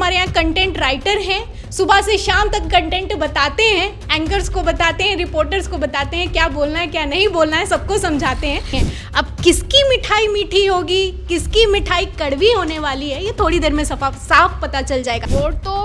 हमारे यहाँ content writer हैं, सुबह से शाम तक कंटेंट बताते हैं, एंकर्स को बताते हैं, रिपोर्टर्स को बताते हैं क्या बोलना है क्या नहीं बोलना है, सबको समझाते हैं। अब किसकी मिठाई मीठी होगी, किसकी मिठाई कड़वी होने वाली है, ये थोड़ी देर में साफ पता चल जाएगा। वोट तो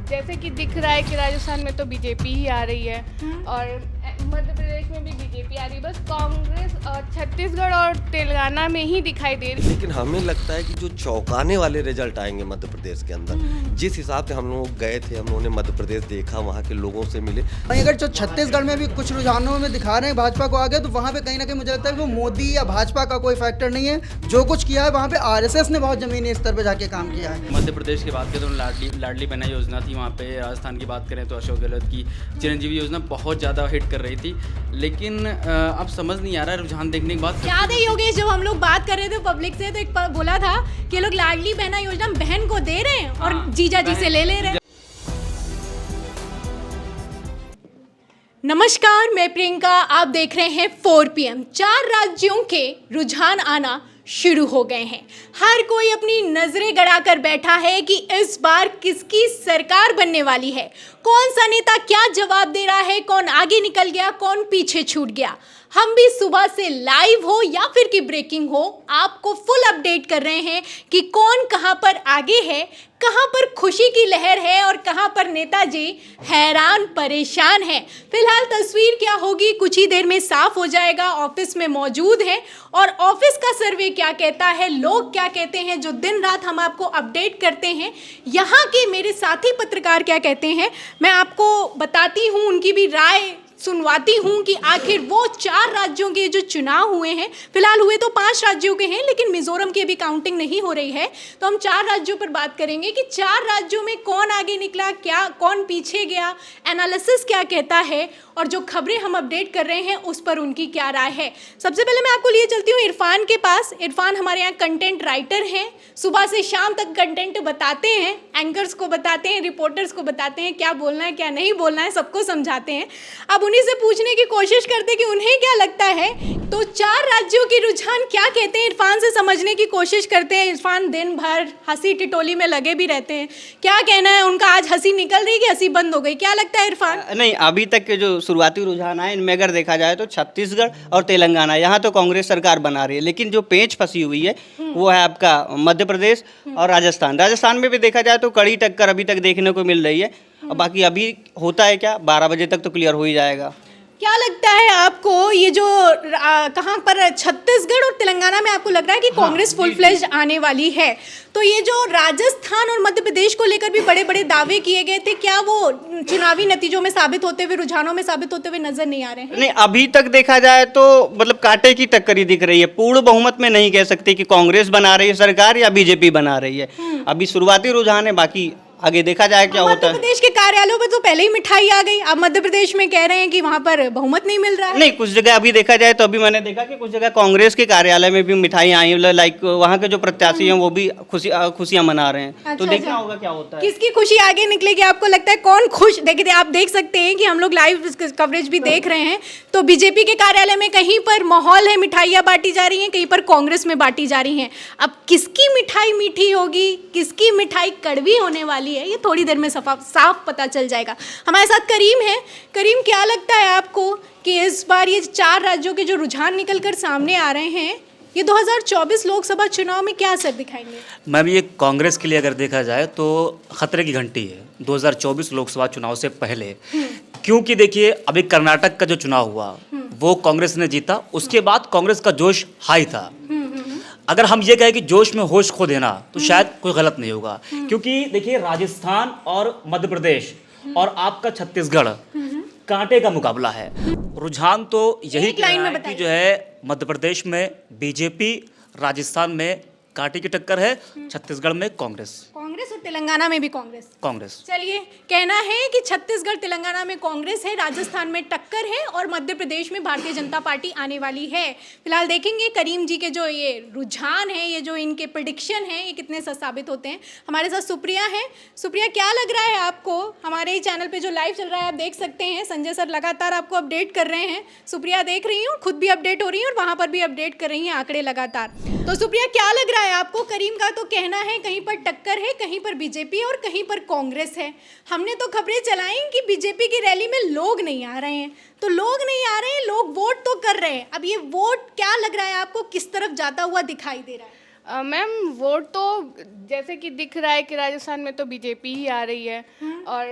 जैसे कि दिख रहा है कि राजस्थान में तो बीजेपी ही आ रही है और मध्य प्रदेश में भी बीजेपी आ रही है, बस कांग्रेस और छत्तीसगढ़ और तेलंगाना में ही दिखाई दे रही है। लेकिन हमें लगता है कि जो चौंकाने वाले रिजल्ट आएंगे मध्य प्रदेश के अंदर, जिस हिसाब से हम लोग गए थे, हम लोगों ने मध्य प्रदेश देखा, वहाँ के लोगों से मिले। अगर जो छत्तीसगढ़ में भी कुछ रुझानों में दिखा रहे हैं भाजपा को आगे, तो वहाँ पे कहीं ना कहीं मुझे लगता है कि वो मोदी या भाजपा का कोई फैक्टर नहीं है। जो कुछ किया है वहाँ पे आरएसएस ने बहुत जमीनी स्तर पर जाके काम किया है। मध्य प्रदेश की बात करें तो लाडली बहना योजना थी वहाँ पे। राजस्थान की बात करें तो अशोक गहलोत की चिरंजीवी योजना बहुत ज़्यादा हिट कर रही थी, लेकिन अब समझ नहीं आ रहा है रुझान देखने के बाद। याद है योगेश, जब हम लोग बात कर रहे थे पब्लिक से तो एक बोला था कि लोग लाडली बहना योजना बहन को दे रहे हैं और जीजा जी से ले रहे हैं। नमस्कार, मैं प्रियंका, आप देख रहे हैं 4 PM। 4 राज्यों के रुझान आना शुरू हो गए हैं। हर कोई अपनी नजरें गड़ाकर बैठा है कि इस बार किसकी सरकार बनने वाली है, कौन सा नेता क्या जवाब दे रहा है, कौन आगे निकल गया, कौन पीछे छूट गया। हम भी सुबह से लाइव हो या फिर की ब्रेकिंग हो, आपको फुल अपडेट कर रहे हैं कि कौन कहां पर आगे है, कहां पर खुशी की लहर है और कहां पर नेताजी हैरान परेशान हैं। फिलहाल तस्वीर क्या होगी कुछ ही देर में साफ हो जाएगा। ऑफिस में मौजूद है और ऑफिस का सर्वे क्या कहता है, लोग क्या कहते हैं, जो दिन रात हम आपको अपडेट करते हैं, यहाँ के मेरे साथी पत्रकार क्या कहते हैं, मैं आपको बताती हूँ, उनकी भी राय सुनवाती हूँ कि आखिर वो 4 राज्यों के जो चुनाव हुए हैं, फिलहाल हुए तो 5 राज्यों के हैं, लेकिन मिजोरम की अभी काउंटिंग नहीं हो रही है, तो हम 4 राज्यों पर बात करेंगे कि 4 राज्यों में कौन आगे निकला, क्या कौन पीछे गया, एनालिसिस क्या कहता है और जो खबरें हम अपडेट कर रहे हैं उस पर उनकी क्या राय है। सबसे पहले मैं आपको लिए चलती हूँ इरफान के पास। इरफान हमारे यहाँ कंटेंट राइटर हैं, सुबह से शाम तक कंटेंट बताते हैं, एंकर्स को बताते हैं, रिपोर्टर्स को बताते हैं क्या बोलना है क्या नहीं बोलना है, सबको समझाते हैं। अब उन्हीं से पूछने की कोशिश करते कि उन्हें क्या लगता है, तो 4 राज्यों की रुझान क्या कहते हैं, इरफान से समझने की कोशिश करते हैं। इरफान दिन भर हंसी टिटोली में लगे भी रहते हैं, क्या कहना है उनका, आज हंसी निकल रही कि हंसी बंद हो गई, क्या लगता है इरफान? नहीं, अभी तक के जो शुरुआती रुझान है इनमें अगर देखा जाए तो छत्तीसगढ़ और तेलंगाना, यहाँ तो कांग्रेस सरकार बना रही है, लेकिन जो पेंच फंसी हुई है वो है आपका मध्य प्रदेश और राजस्थान। राजस्थान में भी देखा जाए तो कड़ी टक्कर अभी तक देखने को मिल रही है, और बाकी अभी होता है क्या, 12 बजे तक तो क्लियर हो ही जाएगा। क्या लगता है आपको, ये जो कहाँ पर छत्तीसगढ़ और तेलंगाना में आपको लग रहा है कि कांग्रेस फुल फ्लेज्ड आने वाली है, तो ये जो राजस्थान और मध्य प्रदेश को लेकर भी बड़े बड़े दावे किए गए थे, क्या वो चुनावी नतीजों में साबित होते हुए, रुझानों में साबित होते हुए नजर नहीं आ रहे हैं? नहीं, अभी तक देखा जाए तो मतलब कांटे की टक्कर ही दिख रही है। पूर्ण बहुमत में नहीं कह सकते कि कांग्रेस बना रही है सरकार या बीजेपी बना रही है, अभी शुरुआती रुझान है, बाकी आगे देखा जाए क्या होता है। मध्य प्रदेश के कार्यालयों पर तो पहले ही मिठाई आ गई, अब मध्य प्रदेश में कह रहे हैं कि वहां पर बहुमत नहीं मिल रहा है। नहीं, कुछ जगह अभी देखा जाए तो अभी मैंने देखा कि कुछ जगह कांग्रेस के कार्यालय में भी मिठाई आई, लाइक वहाँ के जो प्रत्याशी हैं वो भी खुशियां मना रहे हैं। अच्छा, तो देखना होगा क्या होता है, किसकी खुशी आगे निकलेगी, आपको लगता है कौन खुश? देखिए, आप देख सकते हैं कि हम लोग लाइव कवरेज भी देख रहे हैं, तो बीजेपी के कार्यालय में कहीं पर माहौल है, मिठाइयाँ बांटी जा रही हैं, कहीं पर कांग्रेस में बांटी जा रही हैं। अब किसकी मिठाई मीठी होगी, किसकी मिठाई कड़वी होने वाली है, ये थोड़ी देर में साफ पता चल जाएगा। हमारे साथ करीम है। करीम, क्या लगता है आपको कि इस बार ये 4 राज्यों के जो रुझान निकल कर सामने आ रहे हैं, ये 2024 लोकसभा चुनाव में क्या असर दिखाएंगे? मैम, ये कांग्रेस के लिए अगर देखा जाए तो खतरे की घंटी है 2024 लोकसभा चुनाव से पहले, क्योंकि देखिए अभी कर्नाटक का जो चुनाव हुआ वो कांग्रेस ने जीता, उसके बाद कांग्रेस का जोश हाई था। अगर हम ये कहें कि जोश में होश खो देना तो शायद कोई गलत नहीं होगा, क्योंकि देखिए राजस्थान और मध्य प्रदेश और आपका छत्तीसगढ़ कांटे का मुकाबला है। रुझान तो यही कह रहा है कि जो है मध्य प्रदेश में बीजेपी, राजस्थान में कांटे की टक्कर है, छत्तीसगढ़ में कांग्रेस और तेलंगाना में भी कांग्रेस। चलिए, कहना है कि छत्तीसगढ़ तेलंगाना में कांग्रेस है, राजस्थान में टक्कर है और मध्य प्रदेश में भारतीय जनता पार्टी आने वाली है। फिलहाल देखेंगे करीम जी के जो ये रुझान है, ये जो इनके प्रेडिक्शन है, ये कितने सच साबित होते हैं। हमारे साथ सुप्रिया है। सुप्रिया, क्या लग रहा है आपको, हमारे ही चैनल पे जो लाइव चल रहा है आप देख सकते हैं, संजय सर लगातार आपको अपडेट कर रहे हैं। सुप्रिया देख रही हूँ, खुद भी अपडेट हो रही है और वहाँ पर भी अपडेट कर रही हैं आंकड़े लगातार। तो सुप्रिया, क्या लग रहा है आपको, करीम का तो कहना है कहीं पर टक्कर है, कहीं पर बीजेपी और कहीं पर कांग्रेस है। हमने तो खबरें चलाई कि बीजेपी की रैली में लोग नहीं आ रहे हैं, तो लोग नहीं आ रहे हैं, लोग वोट तो कर रहे हैं। अब ये वोट क्या लग रहा है आपको, किस तरफ जाता हुआ दिखाई दे रहा है? मैम वोट तो जैसे कि दिख रहा है कि राजस्थान में तो बीजेपी ही आ रही है और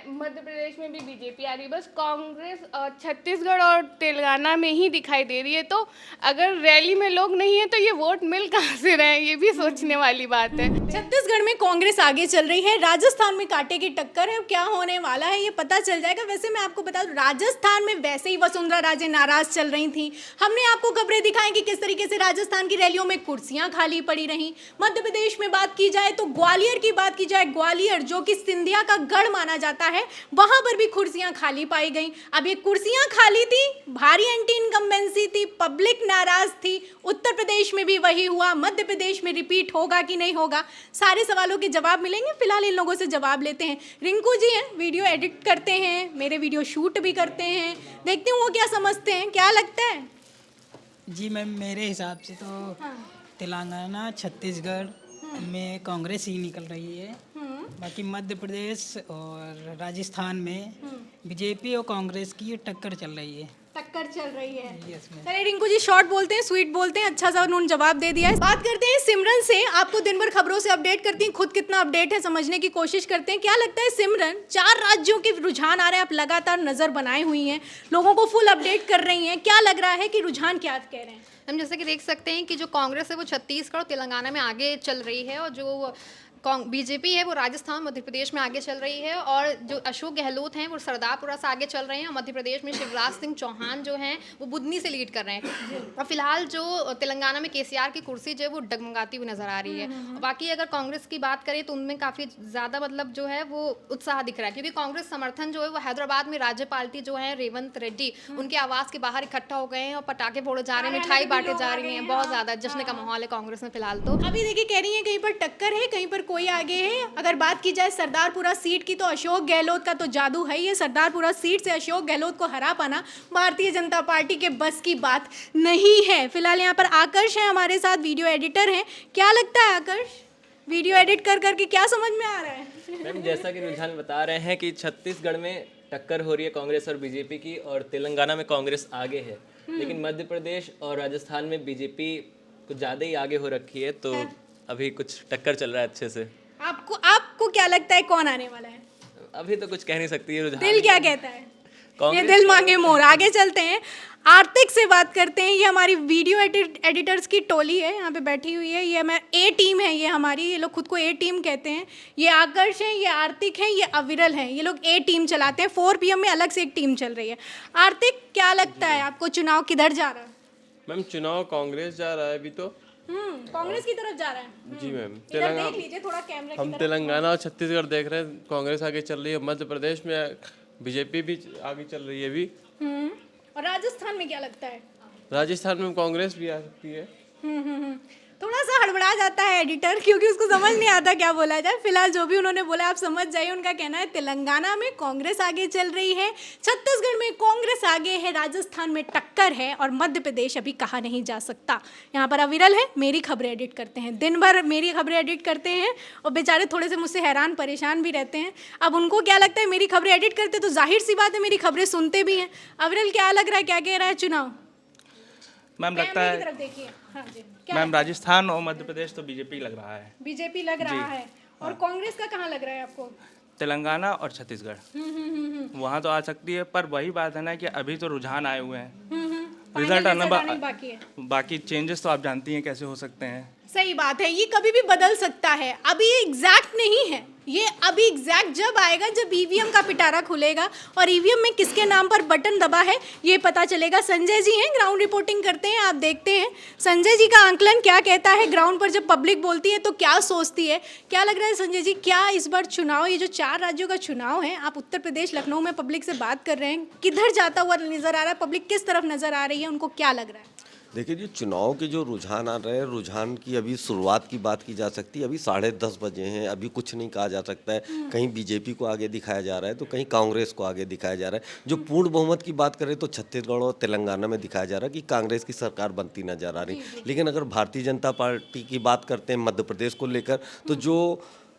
मध्य प्रदेश में भी बीजेपी आ रही है। बस कांग्रेस छत्तीसगढ़ और तेलंगाना में ही दिखाई दे रही है। तो अगर रैली में लोग नहीं है तो ये वोट मिल कहाँ से रहे हैं, ये भी सोचने वाली बात है। छत्तीसगढ़ में कांग्रेस आगे चल रही है, राजस्थान में कांटे की टक्कर है। क्या होने वाला है ये पता चल जाएगा। वैसे मैं आपको बता दूं, राजस्थान में वैसे ही वसुंधरा राजे नाराज चल रही थी। हमने आपको खबरें दिखाई कि किस तरीके से राजस्थान की रैलियों में कुर्सियां खाली पड़ी रहीं। मध्य प्रदेश में बात की जाए तो ग्वालियर की बात की जाए, ग्वालियर जो कि सिंधिया का गढ़ माना जाता है, वहां पर भी कुर्सियां खाली पाई गई। अब ये कुर्सियां खाली थी, भारी एंटी इनकम्बेंसी थी, पब्लिक नाराज थी। उत्तर प्रदेश में भी वही हुआ, मध्य प्रदेश में रिपीट होगा कि नहीं होगा, सारे सवालों के जवाब मिलेंगे। फिलहाल इन लोगों से जवाब लेते हैं। रिंकू जी हैं, वीडियो एडिट करते हैं, मेरे वीडियो शूट भी करते हैं, देखते हैं वो क्या समझते हैं। क्या लगता है? जी मैम, मेरे हिसाब से तो तेलंगाना छत्तीसगढ़ में कांग्रेस ही निकल रही है। बाकी मध्य प्रदेश और राजस्थान में बीजेपी और कांग्रेस की टक्कर चल रही है। टक्कर चल रही है। Yes ma'am. चलिए रिंकू जी, शॉर्ट बोलते हैं, स्वीट बोलते हैं, अच्छा सा उन्होंने जवाब दे दिया है। बात करते हैं सिमरन से। आपको दिन भर खबरों से अपडेट करती हैं, खुद कितना अपडेट है समझने की कोशिश करते हैं। क्या लगता है सिमरन, 4 राज्यों के रुझान आ रहे हैं, आप लगातार नजर बनाए हुई हैं, लोगों को फुल अपडेट कर रही हैं, क्या लग रहा है कि रुझान क्या कह रहे हैं? हम जैसे कि देख सकते हैं कि जो कांग्रेस है वो छत्तीसगढ़ और तेलंगाना में आगे चल रही है और जो बीजेपी है वो राजस्थान मध्य प्रदेश में आगे चल रही है और जो अशोक गहलोत हैं वो सरदारपुरा से आगे चल रहे हैं और मध्य प्रदेश में शिवराज सिंह चौहान जो हैं वो बुदनी से लीड कर रहे हैं। और फिलहाल जो तेलंगाना में केसीआर की कुर्सी जो है वो डगमगाती हुई नजर आ रही है। बाकी अगर कांग्रेस की बात करें तो उनमें काफ़ी ज़्यादा मतलब जो है वो उत्साह दिख रहा है, क्योंकि कांग्रेस समर्थन जो है वो हैदराबाद में राज्यपाल जो है रेवंत रेड्डी उनके आवास के बाहर इकट्ठा हो गए हैं और पटाखे फोड़े जा रहे हैं, मिठाई बांटे जा रही हैं, बहुत ज़्यादा जश्न का माहौल है कांग्रेस में फिलहाल। तो अभी देखिए कह रही है कहीं पर टक्कर है, कहीं पर कोई आगे है। अगर बात की जाए सरदारपुरा सीट की तो अशोक गहलोत का तो जादू है ही है। सरदारपुरा सीट से अशोक गहलोत को हरा पाना भारतीय जनता पार्टी के बस की बात नहीं है। फिलहाल यहाँ पर आकर्ष है हमारे साथ, वीडियो एडिटर हैं। क्या लगता है आकर्ष, वीडियो एडिट कर करके क्या समझ में आ रहा है? मैम जैसा कि रुझान बता रहे हैं कि छत्तीसगढ़ में टक्कर हो रही है कांग्रेस और बीजेपी की और तेलंगाना में कांग्रेस आगे है, लेकिन मध्य प्रदेश और राजस्थान में बीजेपी कुछ ज़्यादा ही आगे हो रखी है, तो अभी कुछ टक्कर चल रहा है अच्छे से। आपको क्या लगता है कौन आने वाला है? अभी तो कुछ कह नहीं सकती है, रुझान दिल क्या कहता है? ये कांग्रेस दिल मांगे मोर। आगे चलते हैं, आर्थिक से बात करते हैं। ये हमारी वीडियो एडिटर्स की टोली है, यहाँ पे बैठी हुई है। ये मैं ए टीम है, ये हमारी, ये लोग खुद को ए टीम कहते हैं। ये आकर्ष है, ये आर्थिक है, ये अविरल है, ये लोग ए टीम चलाते हैं। 4 PM में अलग से एक टीम चल रही है। आर्थिक, क्या लगता है आपको, चुनाव किधर जा रहा है? मैम चुनाव कांग्रेस जा रहा है अभी तो। कांग्रेस की तरफ जा रहा है। जी मैम, इधर देख लीजिए थोड़ा कैमरा की हम तरफ। तेलंगाना और छत्तीसगढ़ देख रहे हैं, कांग्रेस आगे चल रही है। मध्य प्रदेश में बीजेपी भी आगे चल रही है अभी। और राजस्थान में क्या लगता है? राजस्थान में कांग्रेस भी आ सकती है। थोड़ा सा हड़बड़ा जाता है एडिटर, क्योंकि उसको समझ नहीं आता क्या बोला जाए। फिलहाल जो भी उन्होंने बोला आप समझ जाइए। उनका कहना है तेलंगाना में कांग्रेस आगे चल रही है, छत्तीसगढ़ में कांग्रेस आगे है, राजस्थान में टक्कर है और मध्य प्रदेश अभी कहा नहीं जा सकता। यहाँ पर अविरल है, मेरी खबरें एडिट करते हैं, दिन भर मेरी खबरें एडिट करते हैं और बेचारे थोड़े से मुझसे हैरान परेशान भी रहते हैं। अब उनको क्या लगता है, मेरी खबरें एडिट करते तो जाहिर सी बात है मेरी खबरें सुनते भी हैं। अविरल क्या लग रहा है, क्या कह रहा है चुनाव? मैम लगता है, तरफ देखिए। हाँ जी, मैम राजस्थान और मध्य प्रदेश तो बीजेपी लग रहा है। बीजेपी लग रहा है। और कांग्रेस का कहाँ लग रहा है आपको? तेलंगाना और छत्तीसगढ़ वहाँ तो आ सकती है, पर वही बात है ना कि अभी तो रुझान आए हुए हैं, रिजल्ट आना बाकी है। बाकी चेंजेस तो आप जानती हैं कैसे हो सकते हैं। सही बात है, ये कभी भी बदल सकता है, अभी ये एग्जैक्ट नहीं है। ये अभी एग्जैक्ट जब आएगा जब ईवीएम का पिटारा खुलेगा और ईवीएम में किसके नाम पर बटन दबा है ये पता चलेगा। संजय जी हैं, ग्राउंड रिपोर्टिंग करते हैं, आप देखते हैं संजय जी का आंकलन क्या कहता है। ग्राउंड पर जब पब्लिक बोलती है तो क्या सोचती है, क्या लग रहा है संजय जी? क्या इस बार चुनाव, ये जो 4 राज्यों का चुनाव है, आप उत्तर प्रदेश लखनऊ में पब्लिक से बात कर रहे हैं, किधर जाता हुआ नजर आ रहा है? पब्लिक किस तरफ नजर आ रही है, उनको क्या लग रहा है? देखिए जी, चुनाव के जो रुझान आ रहे हैं, रुझान की अभी शुरुआत की बात की जा सकती है। अभी 10:30 बजे हैं, अभी कुछ नहीं कहा जा सकता है। कहीं बीजेपी को आगे दिखाया जा रहा है तो कहीं कांग्रेस को आगे दिखाया जा रहा है। जो पूर्ण बहुमत की बात करें तो छत्तीसगढ़ और तेलंगाना में दिखाया जा रहा है कि कांग्रेस की सरकार बनती नजर आ रही। लेकिन अगर भारतीय जनता पार्टी की बात करते हैं मध्य प्रदेश को लेकर, तो जो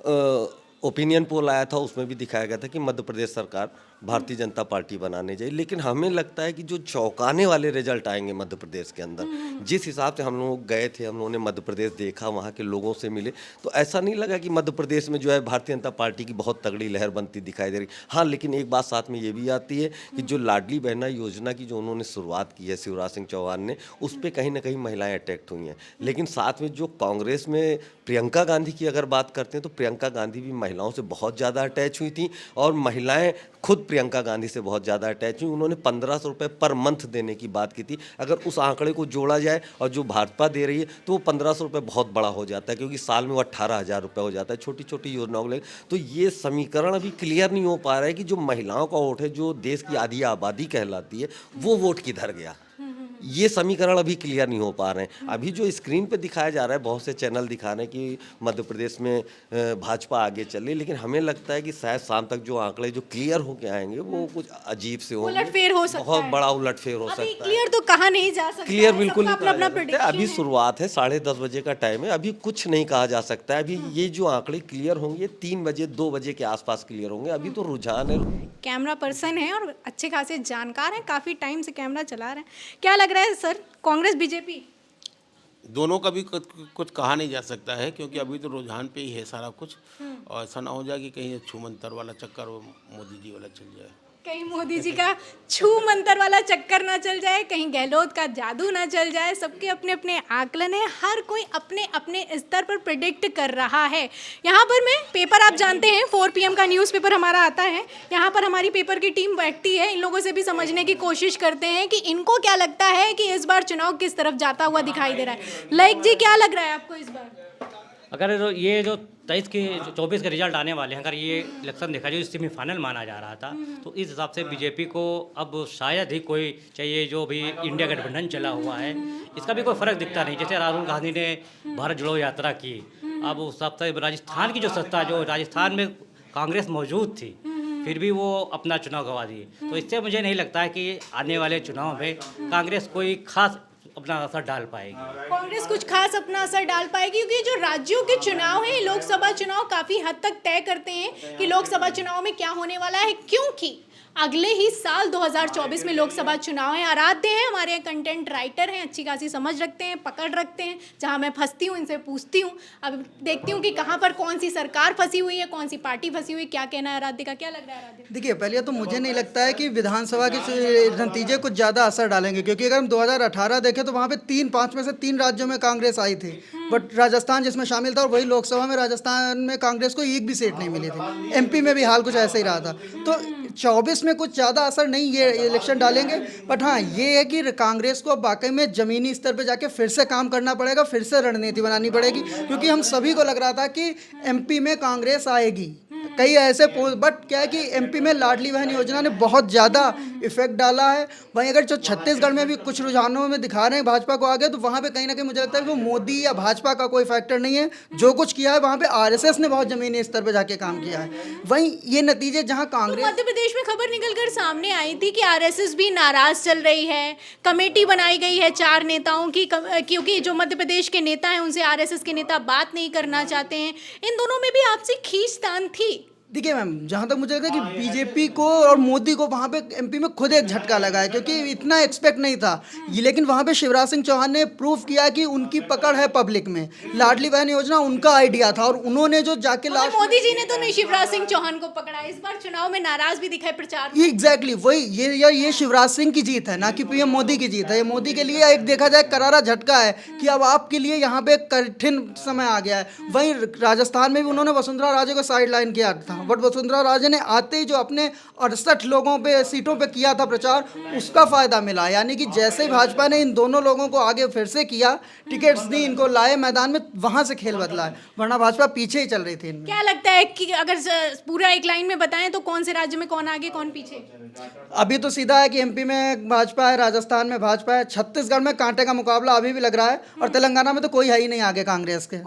ओपिनियन पोल आया था उसमें भी दिखाया गया था कि मध्य प्रदेश सरकार भारतीय जनता पार्टी बनाने जाए, लेकिन हमें लगता है कि जो चौंकाने वाले रिजल्ट आएंगे मध्य प्रदेश के अंदर, जिस हिसाब से हम लोग गए थे, हम लोगों ने मध्य प्रदेश देखा, वहाँ के लोगों से मिले, तो ऐसा नहीं लगा कि मध्य प्रदेश में जो है भारतीय जनता पार्टी की बहुत तगड़ी लहर बनती दिखाई दे रही। हाँ, लेकिन एक बात साथ में ये भी आती है कि जो लाडली बहना योजना की जो उन्होंने शुरुआत की है शिवराज सिंह चौहान ने, उस पर कहीं ना कहीं महिलाएं अटैक्ट हुई हैं। लेकिन साथ में जो कांग्रेस में प्रियंका गांधी की अगर बात करते हैं तो प्रियंका गांधी भी महिलाओं से बहुत ज़्यादा अटैच हुई थी, और महिलाएं खुद प्रियंका गांधी से बहुत ज़्यादा अटैच हुई। उन्होंने 1500 रुपये पर मंथ देने की बात की थी। अगर उस आंकड़े को जोड़ा जाए और जो भाजपा दे रही है तो वो 1500 रुपये बहुत बड़ा हो जाता है, क्योंकि साल में वो 18,000 रुपये हो जाता है छोटी छोटी योजनाओं को लेकर। तो ये समीकरण अभी क्लियर नहीं हो पा रहा है कि जो महिलाओं का वोट है, जो देश की आधी आबादी कहलाती है, वो वोट किधर गया। ये समीकरण अभी क्लियर नहीं हो पा रहे हैं। अभी जो स्क्रीन पे दिखाया जा रहा है, बहुत से चैनल दिखा रहे हैं कि मध्य प्रदेश में भाजपा आगे चल रही है, लेकिन हमें लगता है कि शायद शाम तक जो आंकड़े जो क्लियर होके आएंगे वो कुछ अजीब से होंगे, उलटफेर हो सकता बहुत है। बड़ा उलटफेर हो सकता है। क्लियर तो कहा नहीं जा सकता, क्लियर है, बिल्कुल सबका नहीं अपना कहा अपना जा सकता है। अभी prediction है। शुरुआत है, 10:30 बजे का टाइम है, अभी कुछ नहीं कहा जा सकता है। अभी ये जो आंकड़े क्लियर होंगे 3 बजे 2 बजे के आसपास क्लियर होंगे। अभी तो रुझान है। कैमरा पर्सन है और अच्छे खासे जानकार हैं, काफ़ी टाइम से कैमरा चला रहे हैं। क्या लग रहा है सर, कांग्रेस बीजेपी? दोनों का भी कुछ कहा नहीं जा सकता है, क्योंकि अभी तो रुझान पे ही है सारा कुछ, और ऐसा ना हो जाए कि कहीं छू मंतर वाला चक्कर वो मोदी जी वाला चल जाए। कहीं मोदी जी का छू मंतर वाला चक्कर ना चल जाए, कहीं गहलोत का जादू ना चल जाए। सबके अपने अपने आकलन है, हर कोई अपने अपने स्तर पर प्रिडिक्ट कर रहा है। यहाँ पर मैं पेपर, आप जानते हैं 4 PM का न्यूज़पेपर हमारा आता है, यहाँ पर हमारी पेपर की टीम बैठती है, इन लोगों से भी समझने की कोशिश करते हैं कि इनको क्या लगता है कि इस बार चुनाव किस तरफ जाता हुआ दिखाई दे रहा है। लाइक जी, क्या लग रहा है आपको इस बार? अगर ये जो 23 के 24 के रिजल्ट आने वाले हैं, अगर ये इलेक्शन देखा जाए, जो सेमीफाइनल माना जा रहा था, तो इस हिसाब से बीजेपी को अब शायद ही कोई चाहिए। जो भी इंडिया गठबंधन चला हुआ है, इसका भी कोई फ़र्क दिखता नहीं। जैसे राहुल गांधी ने भारत जोड़ो यात्रा की, अब उस हिसाब से राजस्थान की जो सत्ता, जो राजस्थान में कांग्रेस मौजूद थी, फिर भी वो अपना चुनाव गंवा दिए। तो इससे मुझे नहीं लगता है कि आने वाले चुनाव में कांग्रेस कोई खास अपना असर डाल पाएगी। कांग्रेस कुछ खास अपना असर डाल पाएगी, क्योंकि जो राज्यों के चुनाव हैं, लोकसभा चुनाव काफ़ी हद तक तय करते हैं कि लोकसभा चुनाव में क्या होने वाला है, क्योंकि अगले ही साल 2024 में लोकसभा चुनाव है। आराध्य हैं, हमारे यहाँ कंटेंट राइटर हैं, अच्छी खासी समझ रखते हैं, पकड़ रखते हैं। जहाँ मैं फंसती हूँ इनसे पूछती हूँ, अब देखती हूँ कि कहाँ पर कौन सी सरकार फंसी हुई है, कौन सी पार्टी फंसी हुई है। क्या कहना है आराध्य का, क्या लग रहा है आराध्य? देखिए, पहले तो मुझे नहीं लगता है कि विधानसभा के नतीजे कुछ ज़्यादा असर डालेंगे, क्योंकि अगर हम 2018 देखें तो वहाँ पे 5 में से 3 राज्यों में कांग्रेस आई थी, बट राजस्थान जिसमें शामिल था, और वही लोकसभा में राजस्थान में कांग्रेस को एक भी सीट नहीं मिली थी। MP में भी हाल कुछ ऐसा ही रहा था। तो 24 में कुछ ज़्यादा असर नहीं ये इलेक्शन डालेंगे, बट हाँ ये है कि कांग्रेस को वाकई में ज़मीनी स्तर पे जाके फिर से काम करना पड़ेगा, फिर से रणनीति बनानी पड़ेगी, क्योंकि हम सभी को लग रहा था कि MP में कांग्रेस आएगी। कई ऐसे बट क्या है कि MP में लाडली बहन योजना ने बहुत ज़्यादा इफेक्ट डाला है। वहीं अगर जो छत्तीसगढ़ में भी कुछ रुझानों में दिखा रहे हैं भाजपा को आगे, तो वहाँ पे कहीं ना कहीं मुझे लगता है कि वो मोदी या भाजपा का कोई फैक्टर नहीं है। जो कुछ किया है वहाँ पे RSS ने बहुत ज़मीनी स्तर पर जाके काम किया है। वहीं ये नतीजे जहाँ कांग्रेस, मध्य प्रदेश में खबर निकलकर सामने आई थी कि RSS भी नाराज चल रही है, कमेटी बनाई गई है 4 नेताओं की, क्योंकि जो मध्य प्रदेश के नेता हैं उनसे RSS के नेता बात नहीं करना चाहते हैं। इन दोनों में भी आपसी खींचतान थी। देखिए मैम, जहाँ तक मुझे लगता है कि बीजेपी को और मोदी को वहाँ पे MP में खुद एक झटका लगा है, क्योंकि इतना एक्सपेक्ट नहीं था ये। लेकिन वहाँ पे शिवराज सिंह चौहान ने प्रूव किया कि उनकी पकड़ है पब्लिक में। लाडली बहन योजना उनका आइडिया था, और उन्होंने जो जाके लास्ट, मोदी जी ने तो नहीं शिवराज सिंह चौहान को पकड़ा, इस बार चुनाव में नाराज भी दिखाए प्रचार। एग्जैक्टली वही ये शिवराज सिंह की जीत है, ना कि PM मोदी की जीत है। ये मोदी के लिए एक देखा जाए करारा झटका है कि अब आपके लिए यहाँ पे कठिन समय आ गया है। वहीं राजस्थान में भी उन्होंने वसुंधरा राजे को साइड लाइन किया था, बट वसुंधरा राजे ने आते ही जो अपने 68 लोगों पे सीटों पे किया था प्रचार, उसका फायदा मिला। यानी कि जैसे ही भाजपा ने इन दोनों लोगों को आगे फिर से किया, टिकट्स दी, इनको लाए मैदान में, वहां से खेल बदला है, वरना भाजपा पीछे ही चल रही थी इनमें। क्या लगता है कि अगर पूरा एक लाइन में बताएं तो कौन से राज्य में कौन आगे कौन पीछे? अभी तो सीधा है कि MP में भाजपा है, राजस्थान में भाजपा है, छत्तीसगढ़ में कांटे का मुकाबला अभी भी लग रहा है, और तेलंगाना में तो कोई है ही नहीं आगे कांग्रेस के।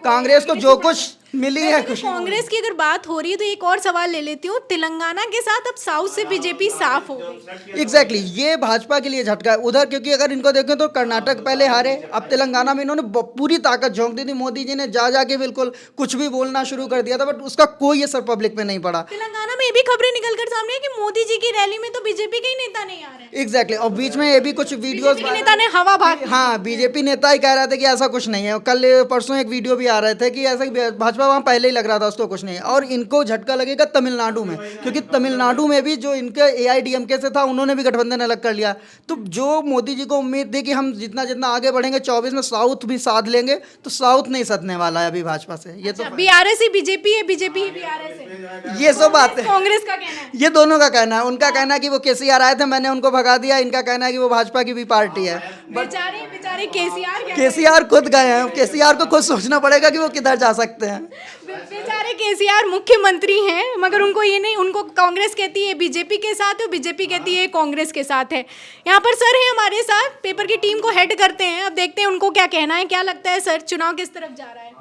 कांग्रेस को जो कुछ मिली है खुशी। कांग्रेस की अगर बात हो रही रही है तो एक और सवाल ले लेती हूँ। तेलंगाना के साथ अब साउथ से बीजेपी साफ हो गई। एग्जैक्टली ये भाजपा के लिए झटका है उधर, क्योंकि अगर इनको देखें तो कर्नाटक पहले हारे, अब तेलंगाना में इन्होंने पूरी ताकत झोंक दी थी। मोदी जी ने जा जाके बिल्कुल कुछ भी बोलना शुरू कर दिया था, बट उसका कोई असर पब्लिक पे नहीं पड़ा। तेलंगाना में ये भी खबरें निकल कर सामने है कि मोदी जी की रैली में तो बीजेपी के ही नेता नहीं आ रहे। एग्जैक्टली और बीच में ये भी कुछ वीडियोस बीजेपी नेता ने हवा भाग, हाँ बीजेपी नेता ही कह रहे थे कि ऐसा कुछ नहीं है। कल परसों एक वीडियो भी आ रहे थे कि ऐसा भाजपा वहाँ पहले ही लग रहा था उसको कुछ नहीं है। और इनको झटका लगेगा तमिलनाडु में, क्योंकि तमिलनाडु में भी जो इनके AIDMK से था उन्होंने भी गठबंधन अलग कर लिया। तो जो मोदी जी को उम्मीद थी कि हम जितना जितना आगे बढ़ेंगे 24 में साउथ भी साध लेंगे, तो साउथ नहीं सधने वाला है अभी भाजपा से। ये तो BRS ही बीजेपी है, बीजेपी ही BRS है, ये सब बात है। कांग्रेस का कहना है, ये दोनों का कहना है। उनका कहना है कि वो KCR आए थे, मैंने उनको भगा दिया। इनका कहना है कि वो भाजपा की भी पार्टी है। बेचारे बेचारे KCR KCR खुद गए हैं, KCR को खुद सोचना पड़ेगा कि वो किधर जा सकते हैं। बेचारे KCR मुख्यमंत्री हैं, मगर उनको ये नहीं, उनको कांग्रेस कहती है बीजेपी के साथ है, बीजेपी कहती है कांग्रेस के साथ है। यहाँ पर सर है हमारे साथ, पेपर की टीम को हेड करते हैं। अब देखते हैं उनको क्या कहना है। क्या लगता है सर, चुनाव किस तरफ जा रहा है?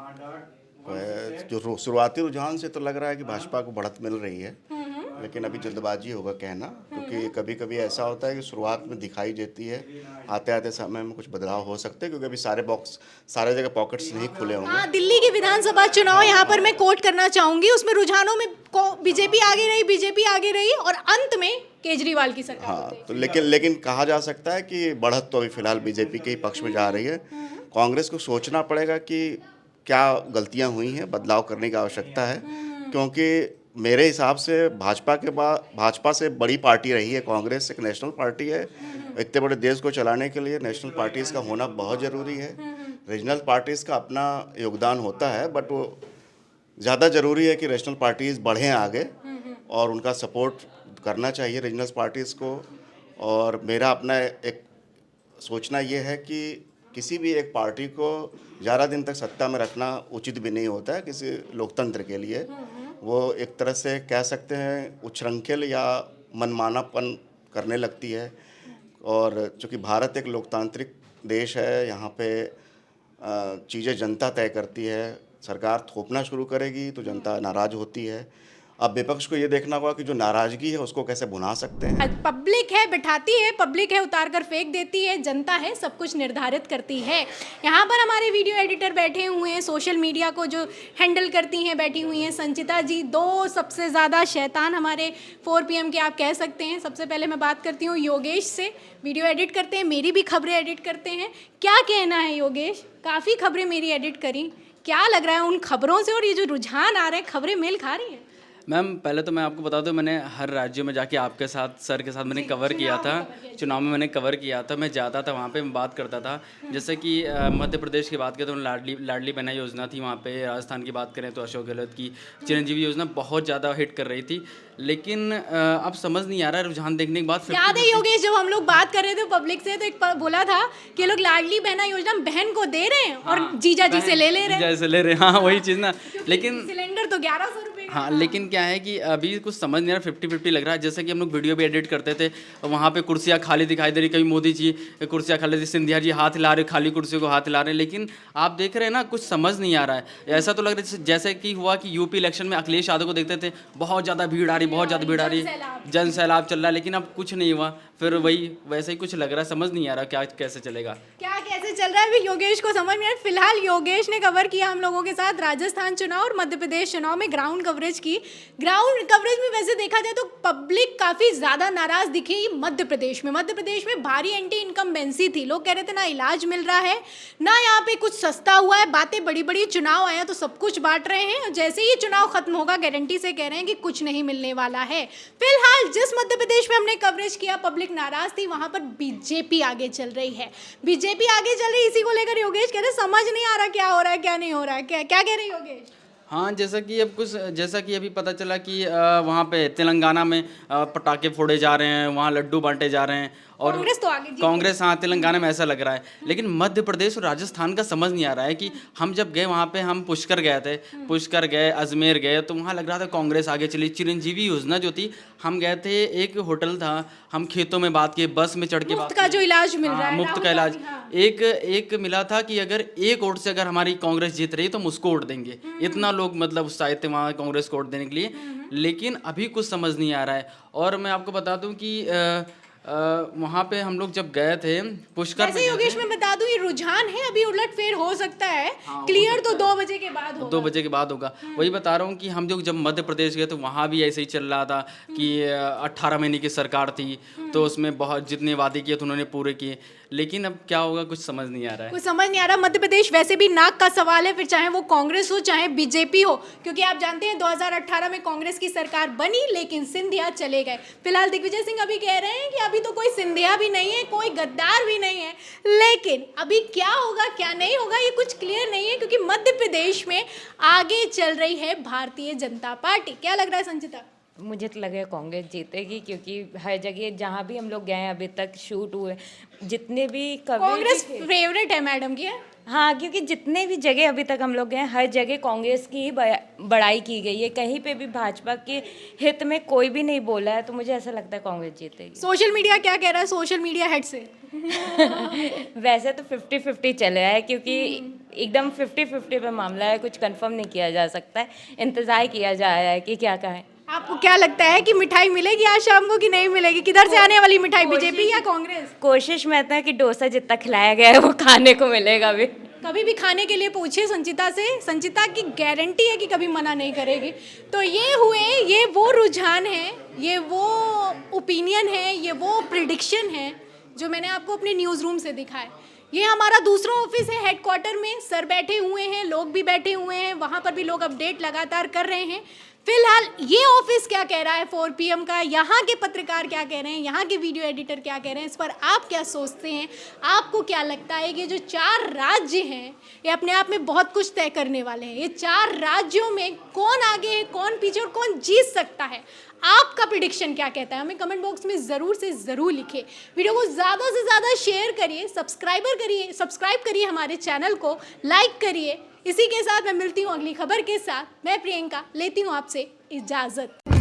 जो शुरुआती रुझान से तो लग रहा है कि भाजपा को बढ़त मिल रही है, लेकिन अभी जल्दबाजी होगा कहना, क्योंकि कभी कभी ऐसा होता है कि शुरुआत में दिखाई देती है, आते आते समय में कुछ बदलाव हो सकते हैं, क्योंकि अभी सारे जगह पॉकेट्स नहीं खुले होंगे। हाँ, दिल्ली के विधानसभा चुनाव यहाँ पर मैं कोट करना चाहूंगी, उसमें रुझानों में बीजेपी आगे रही और अंत में केजरीवाल की सरकार। हाँ, तो लेकिन कहा जा सकता है कि बढ़त तो अभी फिलहाल बीजेपी के ही पक्ष में जा रही है। कांग्रेस को सोचना पड़ेगा कि क्या गलतियां हुई हैं, बदलाव करने की आवश्यकता है, क्योंकि मेरे हिसाब से भाजपा से बड़ी पार्टी रही है कांग्रेस, एक नेशनल पार्टी है। इतने बड़े देश को चलाने के लिए नेशनल पार्टीज़ का होना बहुत ज़रूरी है। रीजनल पार्टीज़ का अपना योगदान होता है, बट वो ज़्यादा ज़रूरी है कि नेशनल पार्टीज़ बढ़ें आगे, और उनका सपोर्ट करना चाहिए रीजनल पार्टीज़ को। और मेरा अपना एक सोचना ये है कि किसी भी एक पार्टी को ज़्यादा दिन तक सत्ता में रखना उचित भी नहीं होता है किसी लोकतंत्र के लिए। वो एक तरह से कह सकते हैं उच्छृंखल या मनमानापन करने लगती है। और चूँकि भारत एक लोकतांत्रिक देश है, यहाँ पे चीज़ें जनता तय करती है। सरकार थोपना शुरू करेगी तो जनता नाराज़ होती है। अब विपक्ष को ये देखना होगा कि जो नाराज़गी है उसको कैसे भुना सकते हैं। पब्लिक है बैठाती है, पब्लिक है उतार कर फेंक देती है, जनता है सब कुछ निर्धारित करती है। यहाँ पर हमारे वीडियो एडिटर बैठे हुए हैं, सोशल मीडिया को जो हैंडल करती हैं बैठी हुई हैं संचिता जी, दो सबसे ज़्यादा शैतान हमारे 4 PM के आप कह सकते हैं। सबसे पहले मैं बात करती हूँ योगेश से, वीडियो एडिट करते हैं, मेरी भी खबरें एडिट करते हैं। क्या कहना है योगेश? काफ़ी खबरें मेरी एडिट करी, क्या लग रहा है उन खबरों से और ये जो रुझान आ रहे हैं, खबरें मेल खा रही हैं? मैम पहले तो मैं आपको बता दूं, मैंने हर राज्य में जाके आपके साथ, सर के साथ मैंने कवर किया था, चुनाव में मैंने कवर किया था, मैं जाता था वहाँ पे, मैं बात करता था। जैसे कि मध्य प्रदेश की बात करें तो लाडली बहना योजना थी वहाँ पे, राजस्थान की बात करें तो अशोक गहलोत की चिरंजीवी योजना बहुत ज़्यादा हिट कर रही थी। लेकिन अब समझ नहीं आ रहा है, रुझान देखने के बाद याद है योगेश जब हम लोग बात कर रहे थे पब्लिक से, तो एक बोला था कि लोग लाडली बहना योजना बहन को दे रहे हैं और जीजा जी से ले रहे हैं, जैसे ले रहे हैं। हाँ वही चीज़ ना, लेकिन सिलेंडर तो 1100 रुपये। हाँ, लेकिन क्या है कि अभी कुछ समझ नहीं आ रहा, 50-50 लग रहा है। जैसे कि हम लोग वीडियो भी एडिट करते थे, वहाँ पे कुर्सियाँ खाली दिखाई दे रही, कभी मोदी जी कुर्सियाँ खाली, सिंधिया जी हाथ हिला रहे, खाली कुर्सियों को हाथ हिला रहे हैं, लेकिन आप देख रहे हैं ना, कुछ समझ नहीं आ रहा है। ऐसा तो लग रहा है जैसे कि हुआ कि यूपी इलेक्शन में अखिलेश यादव को देखते थे, बहुत ज़्यादा भीड़ आ रही, बहुत ज़्यादा भीड़ आ रही, जन सैलाब चल रहा है, लेकिन अब कुछ नहीं हुआ। फिर वही वैसे ही कुछ लग रहा है, समझ नहीं आ रहा क्या कैसे चलेगा, क्या कैसे चल रहा है अभी योगेश को समझ में आ रहा है। फिलहाल योगेश ने कवर किया हम लोगों के साथ राजस्थान चुनाव और मध्य प्रदेश चुनाव में ग्राउंड कवरेज की। ग्राउंड कवरेज में वैसे देखा जाए तो पब्लिक काफ़ी ज़्यादा नाराज़ दिखी मध्य प्रदेश में भारी एंटी इनकम्बेंसी थी। लोग कह रहे थे ना इलाज मिल रहा है, ना यहाँ पे कुछ सस्ता हुआ है, बातें बड़ी बड़ी, चुनाव आया तो सब कुछ बांट रहे हैं, जैसे ही चुनाव खत्म होगा गारंटी से कह रहे हैं कि कुछ नहीं मिलने वाला है। फिलहाल जिस मध्य प्रदेश में हमने कवरेज किया, पब्लिक नाराज थी, वहाँ पर बीजेपी आगे चल रही है, बीजेपी आगे चल रही। इसी को लेकर योगेश कह रहे समझ नहीं आ रहा क्या हो रहा है क्या नहीं हो रहा है, क्या कह रहे योगेश? हाँ, जैसा कि अभी पता चला कि वहाँ पे तेलंगाना में पटाखे फोड़े जा रहे हैं, वहाँ लड्डू बांटे जा रहे हैं, और कांग्रेस तो आगे जीत कांग्रेस, हाँ, तेलंगाना में ऐसा लग रहा है। लेकिन मध्य प्रदेश और राजस्थान का समझ नहीं आ रहा है कि हम जब गए वहाँ पे, हम पुष्कर गए थे, पुष्कर गए, अजमेर गए, तो वहाँ लग रहा था कांग्रेस आगे चली। चिरंजीवी योजना जो थी, हम गए थे, एक होटल था, हम खेतों में बात किए, बस में चढ़ के मुफ्त का जो इलाज मिल रहा है, मुफ्त का इलाज, एक मिला था कि अगर एक वोट से अगर हमारी कांग्रेस जीत रही तो हम उसको वोट देंगे। इतना लोग मतलब उत्साहित थे वहाँ कांग्रेस को वोट देने के लिए। लेकिन अभी कुछ समझ नहीं आ रहा है। और मैं आपको बता दूं कि वहाँ पे हम लोग जब गए थे पुष्कर, वैसे योगेश मैं बता दूं ये रुझान है, अभी उलटफेर हो सकता है। क्लियर तो 2 बजे के बाद होगा। 2 बजे के बाद होगा। वही बता रहा हूँ कि हम लोग जब मध्य प्रदेश गए तो वहाँ भी ऐसे ही चल रहा था कि 18 महीने की सरकार थी, तो उसमें बहुत जितने वादे किए थे उन्होंने पूरे किए। लेकिन अब क्या होगा कुछ समझ नहीं आ रहा है। कुछ समझ नहीं आ रहा। मध्य प्रदेश वैसे भी नाक का सवाल है, फिर चाहे वो कांग्रेस हो चाहे बीजेपी हो, क्योंकि आप जानते हैं 2018 में कांग्रेस की सरकार बनी लेकिन सिंधिया चले गए। फिलहाल दिग्विजय सिंह अभी कह रहे हैं कि अभी तो कोई सिंधिया भी नहीं है, कोई गद्दार भी नहीं है, लेकिन अभी क्या होगा क्या नहीं होगा ये कुछ क्लियर नहीं है, क्योंकि मध्य प्रदेश में आगे चल रही है भारतीय जनता पार्टी। क्या लग रहा है संचिता? मुझे तो लगे कांग्रेस जीतेगी, क्योंकि हर जगह जहाँ भी हम लोग गए हैं अभी तक शूट हुए, जितने भी कांग्रेस फेवरेट है मैडम की। हाँ, क्योंकि जितने भी जगह अभी तक हम लोग गए हर जगह कांग्रेस की ही बड़ाई की गई है, कहीं पे भी भाजपा के हित में कोई भी नहीं बोला है, तो मुझे ऐसा लगता है कांग्रेस जीतेगी। सोशल मीडिया क्या कह रहा है, सोशल मीडिया हेड से? वैसे तो 50-50 चल रहा है, क्योंकि एकदम 50-50 पे मामला है, कुछ कंफर्म नहीं किया जा सकता है, इंतजार किया जा रहा है कि क्या कहें। आपको क्या लगता है कि मिठाई मिलेगी आज शाम को कि नहीं मिलेगी? किधर से आने वाली मिठाई, बीजेपी या कांग्रेस? कोशिश में था कि डोसा जितना खिलाया गया है वो खाने को मिलेगा भी। कभी भी खाने के लिए पूछिए संचिता से, संचिता की गारंटी है कि कभी मना नहीं करेगी। तो ये वो रुझान है, ये वो ओपिनियन है, ये वो प्रिडिक्शन है जो मैंने आपको अपने न्यूज़ रूम से दिखाया। ये हमारा दूसरा ऑफिस है, हेडक्वार्टर में सर बैठे हुए हैं, लोग भी बैठे हुए हैं, वहाँ पर भी लोग अपडेट लगातार कर रहे हैं। फिलहाल ये ऑफिस क्या कह रहा है 4 PM का, यहाँ के पत्रकार क्या कह रहे हैं, यहाँ के वीडियो एडिटर क्या कह रहे हैं, इस पर आप क्या सोचते हैं? आपको क्या लगता है कि जो 4 राज्य हैं ये अपने आप में बहुत कुछ तय करने वाले हैं? ये 4 राज्यों में कौन आगे है, कौन पीछे और कौन जीत सकता है? आपका प्रेडिक्शन क्या कहता है? हमें कमेंट बॉक्स में ज़रूर से ज़रूर लिखिए। वीडियो को ज़्यादा से ज़्यादा शेयर करिए, सब्सक्राइब करिए हमारे चैनल को, लाइक करिए। इसी के साथ मैं मिलती हूँ अगली खबर के साथ। मैं प्रियंका लेती हूँ आपसे इजाज़त।